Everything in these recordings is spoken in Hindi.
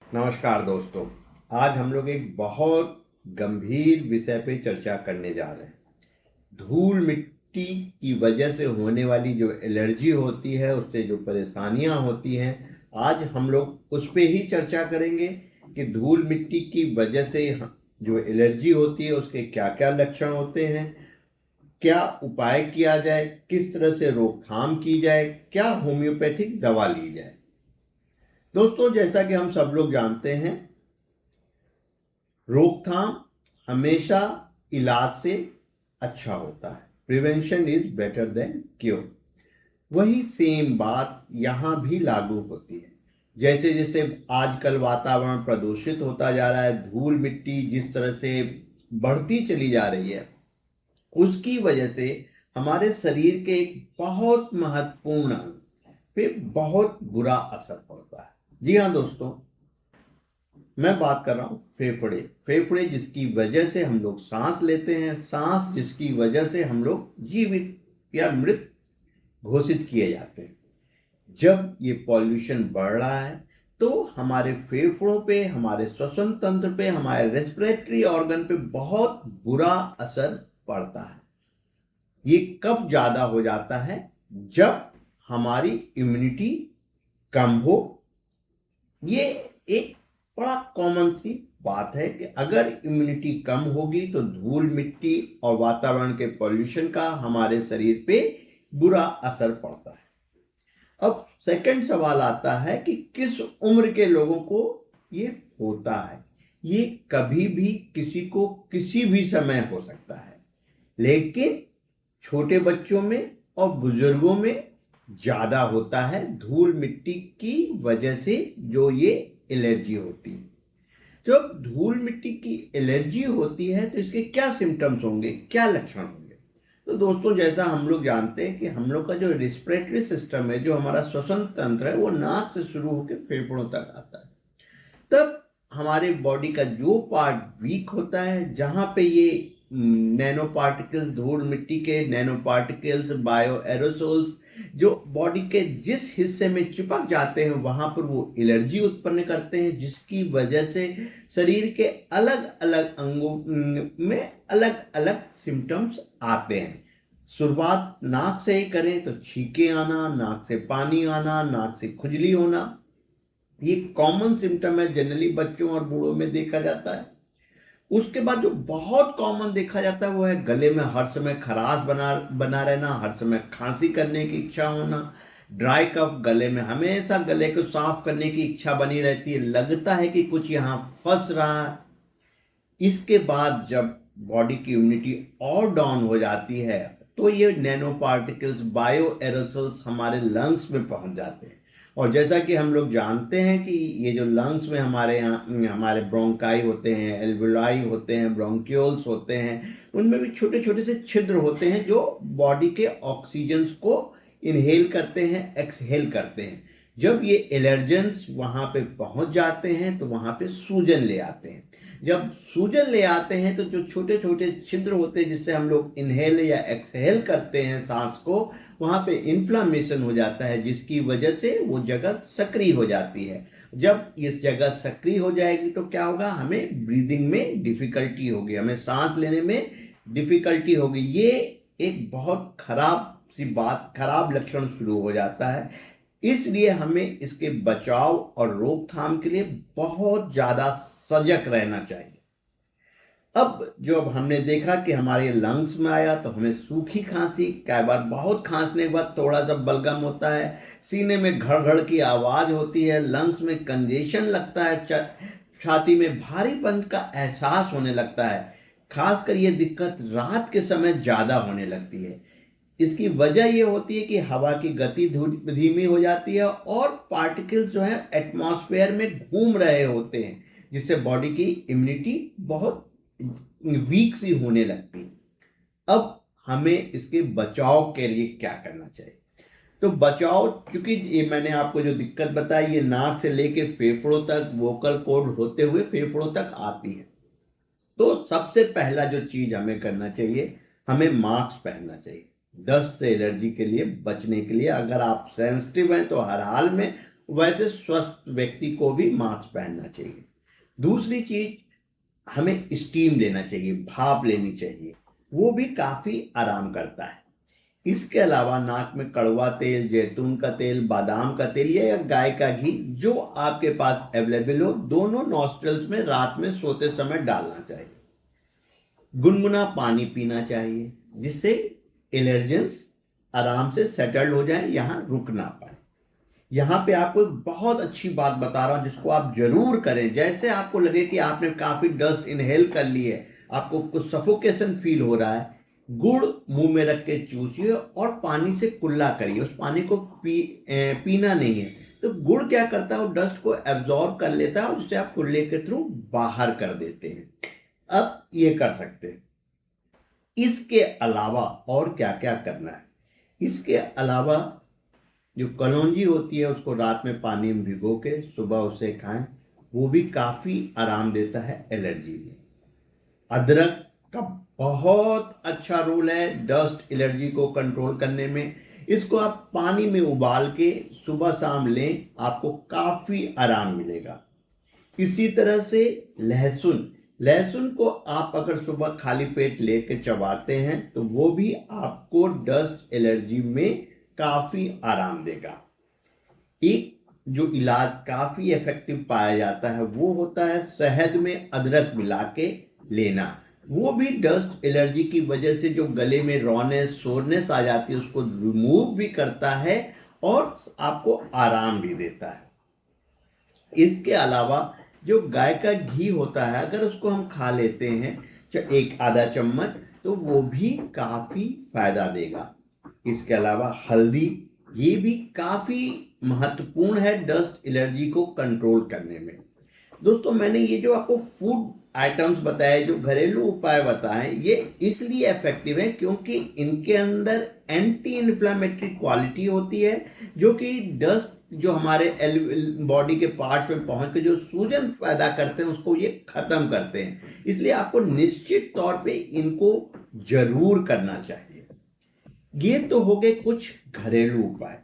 नमस्कार दोस्तों। आज हम लोग एक बहुत गंभीर विषय पे चर्चा करने जा रहे हैं। धूल मिट्टी की वजह से होने वाली जो एलर्जी होती है, उससे जो परेशानियां होती हैं, आज हम लोग उस पे ही चर्चा करेंगे कि धूल मिट्टी की वजह से जो एलर्जी होती है उसके क्या क्या लक्षण होते हैं, क्या उपाय किया जाए, किस तरह से रोकथाम की जाए, क्या होम्योपैथिक दवा ली जाए। दोस्तों, जैसा कि हम सब लोग जानते हैं, रोकथाम हमेशा इलाज से अच्छा होता है। Prevention is better than cure. वही सेम बात यहाँ भी लागू होती है। जैसे जैसे आजकल वातावरण प्रदूषित होता जा रहा है, धूल मिट्टी जिस तरह से बढ़ती चली जा रही है, उसकी वजह से हमारे शरीर के एक बहुत महत्वपूर्ण अंग पे बहुत बुरा असर पड़ता है। जी हाँ दोस्तों, मैं बात कर रहा हूँ फेफड़े। फेफड़े जिसकी वजह से हम लोग सांस लेते हैं, सांस जिसकी वजह से हम लोग जीवित या मृत घोषित किए जाते हैं। जब ये पॉल्यूशन बढ़ रहा है तो हमारे फेफड़ों पे, हमारे श्वसन तंत्र पे, हमारे रेस्पिरेटरी ऑर्गन पे बहुत बुरा असर पड़ता है। ये कब ज्यादा हो जाता है? जब हमारी इम्यूनिटी कम हो। ये एक बड़ा कॉमन सी बात है कि अगर इम्यूनिटी कम होगी तो धूल मिट्टी और वातावरण के पॉल्यूशन का हमारे शरीर पे बुरा असर पड़ता है। अब सेकंड सवाल आता है कि किस उम्र के लोगों को ये होता है। ये कभी भी किसी को किसी भी समय हो सकता है, लेकिन छोटे बच्चों में और बुजुर्गों में ज्यादा होता है धूल मिट्टी की वजह से जो ये एलर्जी होती है। जब धूल मिट्टी की एलर्जी होती है तो इसके क्या सिम्टम्स होंगे, क्या लक्षण होंगे? तो दोस्तों, जैसा हम लोग जानते हैं कि हम लोग का जो रिस्पिरेटरी सिस्टम है, जो हमारा श्वसन तंत्र है, वो नाक से शुरू होकर फेफड़ों तक आता है। तब हमारे बॉडी का जो पार्ट वीक होता है, जहां पे ये नैनो पार्टिकल्स, धूल मिट्टी के नैनो पार्टिकल्स, बायो एरोसोल्स जो बॉडी के जिस हिस्से में चिपक जाते हैं, वहां पर वो एलर्जी उत्पन्न करते हैं, जिसकी वजह से शरीर के अलग अलग अंगों में अलग अलग सिम्टम्स आते हैं। शुरुआत नाक से ही करें तो छींके आना, नाक से पानी आना, नाक से खुजली होना, ये कॉमन सिम्टम है, जनरली बच्चों और बूढ़ों में देखा जाता है। उसके बाद जो बहुत कॉमन देखा जाता है वो है गले में हर समय खराश बना बना रहना, हर समय खांसी करने की इच्छा होना, ड्राई कफ, गले में हमेशा गले को साफ करने की इच्छा बनी रहती है, लगता है कि कुछ यहाँ फंस रहा है। इसके बाद जब बॉडी की इम्यूनिटी और डाउन हो जाती है तो ये नैनो पार्टिकल्स, बायो एरोसल्स हमारे लंग्स में पहुंच जाते हैं। और जैसा कि हम लोग जानते हैं कि ये जो लंग्स में हमारे यहाँ हमारे ब्रोंकाई होते हैं, एल्वेलाई होते हैं, ब्रोंक्यूल्स होते हैं, उनमें भी छोटे छोटे से छिद्र होते हैं जो बॉडी के ऑक्सीजन्स को इनहेल करते हैं, एक्सहेल करते हैं। जब ये एलर्जेंस वहां पे पहुंच जाते हैं तो वहां पे सूजन ले आते हैं। जब सूजन ले आते हैं तो जो छोटे छोटे छिद्र होते हैं जिससे हम लोग इनहेल या एक्सहेल करते हैं सांस को, वहां पे इन्फ्लामेशन हो जाता है, जिसकी वजह से वो जगह सक्रिय हो जाती है। जब इस जगह सक्रिय हो जाएगी तो क्या होगा? हमें ब्रीदिंग में डिफिकल्टी होगी, हमें सांस लेने में डिफिकल्टी होगी। ये एक बहुत खराब सी बात, खराब लक्षण शुरू हो जाता है। इसलिए हमें इसके बचाव और रोकथाम के लिए बहुत ज्यादा सजग रहना चाहिए। अब जब हमने देखा कि हमारे लंग्स में आया तो हमें सूखी खांसी, कई बार बहुत खांसने के बाद थोड़ा सा बलगम होता है, सीने में घड़ घड़ की आवाज होती है, लंग्स में कंजेशन लगता है, छाती में भारीपन का एहसास होने लगता है। खासकर ये दिक्कत रात के समय ज्यादा होने लगती है। इसकी वजह ये होती है कि हवा की गति धीमी हो जाती है और पार्टिकल्स जो है एटमॉस्फेयर में घूम रहे होते हैं, जिससे बॉडी की इम्यूनिटी बहुत वीक सी होने लगती है। अब हमें इसके बचाव के लिए क्या करना चाहिए? तो बचाव, क्योंकि ये मैंने आपको जो दिक्कत बताई ये नाक से लेके फेफड़ों तक, वोकल कॉर्ड होते हुए फेफड़ों तक आती है। तो सबसे पहला जो चीज हमें करना चाहिए, हमें मास्क पहनना चाहिए। डस्ट से एलर्जी के लिए बचने के लिए, अगर आप सेंसिटिव हैं तो हर हाल में वैसे स्वस्थ व्यक्ति को भी मास्क पहनना चाहिए। दूसरी चीज, हमें स्टीम लेना चाहिए, भाप लेनी चाहिए, वो भी काफी आराम करता है। इसके अलावा नाक में कड़वा तेल, जैतून का तेल, बादाम का तेल या गाय का घी जो आपके पास अवेलेबल हो, दोनों नॉस्ट्रल्स में रात में सोते समय डालना चाहिए। गुनगुना पानी पीना चाहिए जिससे एलर्जेंस आराम से सेटल हो जाए, यहां रुक ना पाए। यहाँ पे आपको एक बहुत अच्छी बात बता रहा हूं जिसको आप जरूर करें। जैसे आपको लगे कि आपने काफी डस्ट इनहेल कर ली है, आपको कुछ सफोकेशन फील हो रहा है, गुड़ मुंह में रख के चूसिए और पानी से कुल्ला करिए। उस पानी को पीना नहीं है। तो गुड़ क्या करता है, वो डस्ट को एब्जॉर्ब कर लेता है और जिसे आप कुल्ले के थ्रू बाहर कर देते हैं। अब ये कर सकते हैं। इसके अलावा और क्या क्या करना है, इसके अलावा जो कलौंजी होती है उसको रात में पानी में भिगो के सुबह उसे खाएं, वो भी काफी आराम देता है एलर्जी में। अदरक का बहुत अच्छा रोल है डस्ट एलर्जी को कंट्रोल करने में। इसको आप पानी में उबाल के सुबह शाम लें, आपको काफी आराम मिलेगा। इसी तरह से लहसुन, लहसुन को आप अगर सुबह खाली पेट लेके चबाते हैं तो वो भी आपको डस्ट एलर्जी में काफी आराम देगा। एक जो इलाज काफी इफेक्टिव पाया जाता है वो होता है शहद में अदरक मिला के लेना। वो भी डस्ट एलर्जी की वजह से जो गले में रॉनेस, सोरनेस आ जाती है उसको रिमूव भी करता है और आपको आराम भी देता है। इसके अलावा जो गाय का घी होता है, अगर उसको हम खा लेते हैं एक आधा चम्मच, तो वो भी काफी फायदा देगा। इसके अलावा हल्दी, ये भी काफी महत्वपूर्ण है डस्ट एलर्जी को कंट्रोल करने में। दोस्तों, मैंने ये जो आपको फूड आइटम्स बताए, जो घरेलू उपाय बताए, ये इसलिए इफेक्टिव है क्योंकि इनके अंदर एंटी इन्फ्लामेटरी क्वालिटी होती है जो कि डस्ट जो हमारे बॉडी के पार्ट्स में पहुंच के जो सूजन पैदा करते हैं उसको ये खत्म करते हैं। इसलिए आपको निश्चित तौर पे इनको जरूर करना चाहिए। ये तो हो गए कुछ घरेलू उपाय।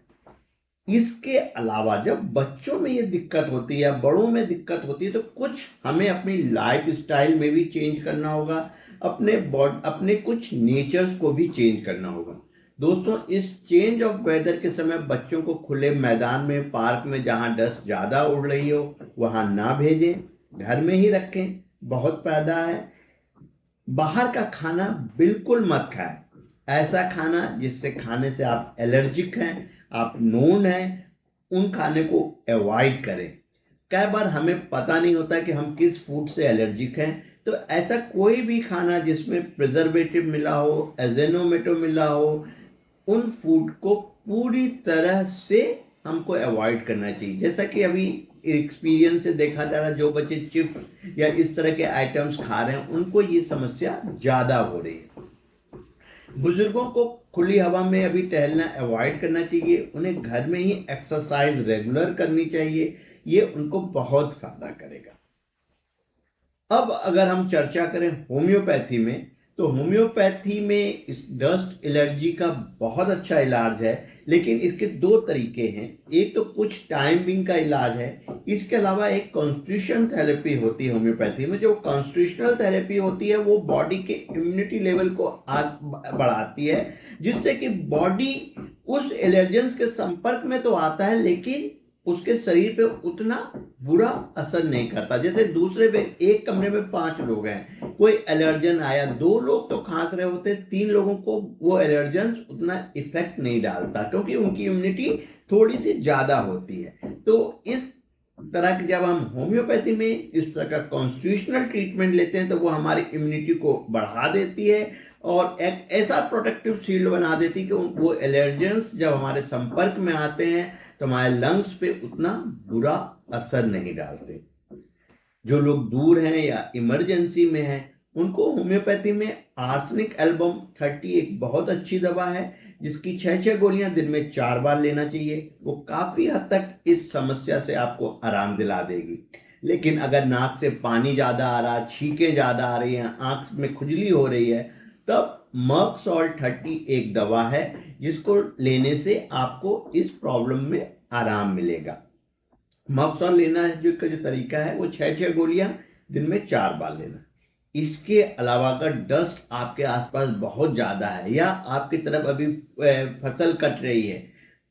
इसके अलावा जब बच्चों में ये दिक्कत होती है या बड़ों में दिक्कत होती है तो कुछ हमें अपनी लाइफ स्टाइल में भी चेंज करना होगा, अपने कुछ नेचर्स को भी चेंज करना होगा। दोस्तों, इस चेंज ऑफ वेदर के समय बच्चों को खुले मैदान में, पार्क में जहां डस्ट ज़्यादा उड़ रही हो वहां ना भेजें, घर में ही रखें, बहुत फायदा है। बाहर का खाना बिल्कुल मत खाएं। ऐसा खाना जिससे खाने से आप एलर्जिक हैं, आप नोन हैं, उन खाने को अवॉइड करें। कई बार हमें पता नहीं होता कि हम किस फूड से एलर्जिक हैं, तो ऐसा कोई भी खाना जिसमें प्रिजर्वेटिव मिला हो, एजेनोमेटो मिला हो, उन फूड को पूरी तरह से हमको अवॉइड करना चाहिए। जैसा कि अभी एक्सपीरियंस से देखा जा रहा है, जो बच्चे चिप्स या इस तरह के आइटम्स खा रहे हैं उनको ये समस्या ज़्यादा हो रही है। बुजुर्गों को खुली हवा में अभी टहलना अवॉइड करना चाहिए, उन्हें घर में ही एक्सरसाइज रेगुलर करनी चाहिए, ये उनको बहुत फायदा करेगा। अब अगर हम चर्चा करें होम्योपैथी में, तो होम्योपैथी में इस डस्ट एलर्जी का बहुत अच्छा इलाज है, लेकिन इसके दो तरीके हैं। एक तो कुछ टाइम बिंग का इलाज है, इसके अलावा एक कॉन्स्टिट्यूशन थेरेपी होती है होम्योपैथी में। जो कॉन्स्टिट्यूशनल थेरेपी होती है वो बॉडी के इम्यूनिटी लेवल को बढ़ाती है, जिससे कि बॉडी उस एलर्जेंस के संपर्क में तो आता है लेकिन उसके शरीर पे उतना बुरा असर नहीं करता। जैसे दूसरे पे एक कमरे में 5 लोग हैं, कोई एलर्जन आया, 2 लोग तो खांस रहे होते, 3 लोगों को वो एलर्जन उतना इफेक्ट नहीं डालता क्योंकि उनकी इम्यूनिटी थोड़ी सी ज्यादा होती है। तो इस तरह की जब हम होम्योपैथी में इस तरह का कॉन्स्टिट्यूशनल ट्रीटमेंट लेते हैं तो वो हमारी इम्यूनिटी को बढ़ा देती है और एक ऐसा प्रोटेक्टिव शील्ड बना देती है कि वो एलर्जेंस जब हमारे संपर्क में आते हैं तो हमारे लंग्स पे उतना बुरा असर नहीं डालते। जो लोग दूर हैं या इमरजेंसी में हैं उनको होम्योपैथी में आर्सेनिक एल्बम 30 एक बहुत अच्छी दवा है जिसकी 6 गोलियां दिन में 4 बार लेना चाहिए। वो काफी हद तक इस समस्या से आपको आराम दिला देगी। लेकिन अगर नाक से पानी ज्यादा आ रहा, छींकें ज्यादा आ रही हैं, आंख में खुजली हो रही है, तब मर्क सॉल्ट 30 एक दवा है जिसको लेने से आपको इस प्रॉब्लम में आराम मिलेगा। मॉक्सॉल लेना है जो का जो तरीका है वो 6 गोलियां दिन में 4 बार लेना। इसके अलावा अगर डस्ट आपके आसपास बहुत ज़्यादा है या आपकी तरफ अभी फसल कट रही है,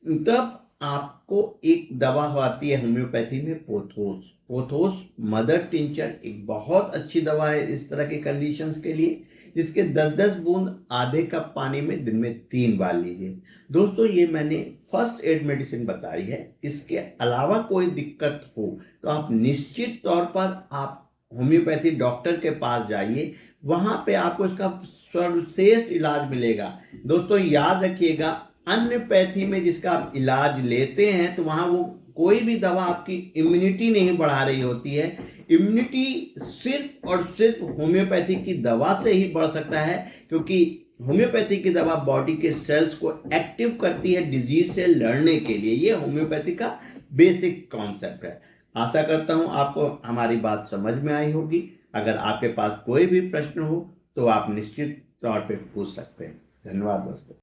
तब आपको एक दवा आती है होम्योपैथी में, पोथोस। पोथोस मदर टिंचर एक बहुत अच्छी दवा है इस तरह के कंडीशंस के लिए, जिसके 10-10 बूंद आधे कप पानी में दिन में 3 बार लीजिए। दोस्तों ये मैंने फर्स्ट एड मेडिसिन बताई है। इसके अलावा कोई दिक्कत हो तो आप निश्चित तौर पर आप होम्योपैथी डॉक्टर के पास जाइए, वहां पे आपको इसका सर्वश्रेष्ठ इलाज मिलेगा। दोस्तों याद रखिएगा, अन्यपैथी में जिसका आप इलाज लेते हैं तो वहां वो कोई भी दवा आपकी इम्यूनिटी नहीं बढ़ा रही होती है। इम्यूनिटी सिर्फ और सिर्फ होम्योपैथी की दवा से ही बढ़ सकता है, क्योंकि होम्योपैथी की दवा बॉडी के सेल्स को एक्टिव करती है डिजीज से लड़ने के लिए। ये होम्योपैथी का बेसिक कॉन्सेप्ट है। आशा करता हूं आपको हमारी बात समझ में आई होगी। अगर आपके पास कोई भी प्रश्न हो तो आप निश्चित तौर पे पूछ सकते हैं। धन्यवाद दोस्तों।